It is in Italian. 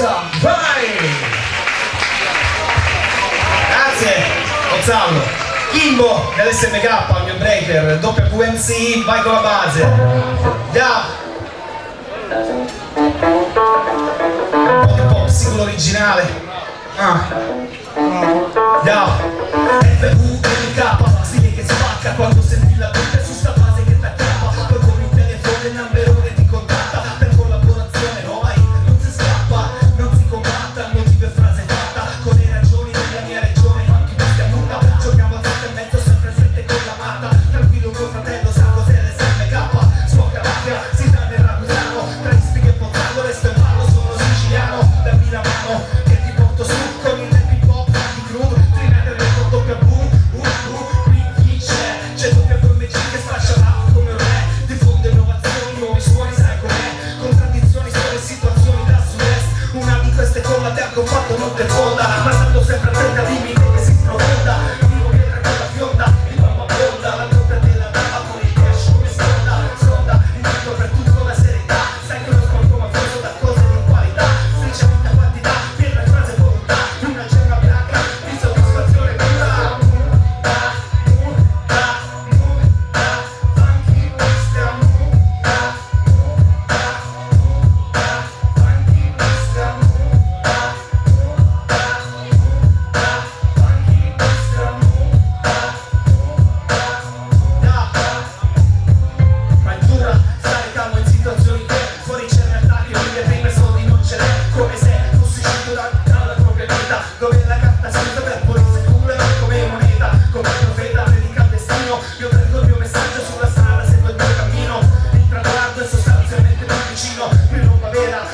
Forza! Vai! Grazie, Gonzalo. Kimbo dell'SMK, il mio breaker, WMC, vai con la base. Yeah. Un po' di pop single originale. Yeah. FUNK, stile che spacca quando senti la voce su sta base che t'acchiappa. Poi con il telefono il numberone ti contatta per collaborazione, no vai, non si scappa, non si combatta, motivo e frase fatta con le ragioni della mia regione, manchi questi a nulla, giochiamo a 7 e mezzo sempre frente con la matta, tranquillo mio fratello, sa cos'è l'SMK, sfocca mafia, si sta nel ragusano, tra gli spighe e Pozzano, resto in ballo, sono siciliano, dammi la mano, che ti porto su con il rap hip hop, di crudo, trinate del porto per boom, qui chi c'è WMC che sfascia rap come un re, diffonde innovazioni, nuovi suoni, sai com'è, contraddizioni, storie e situazioni da sud-est, una di queste con la te ha fatto non te fonda, ma stando sempre attenta a dimmi che si sprofonda, vivo pietra con la fionda, il mamma bionda, la doppia della dama con il cash come sconda, invito per tutto la serietà, sai che lo sporco mafioso da cose di qualità, strisciamente a quantità, piena frase e volontà, una gemma bianca, di soddisfazione pura, funky questa ma è dura, stare calmo in situazioni che fuori c'è realtà che vive prima e soldi non ce l'è, come se fossi uscito dalla propria vita, dove la carta si usa per poi sicura come moneta, come profeta predica il destino, io prendo il mio messaggio sulla strada, seguo il mio cammino, il traguardo è sostanzialmente più vicino, più roba vera,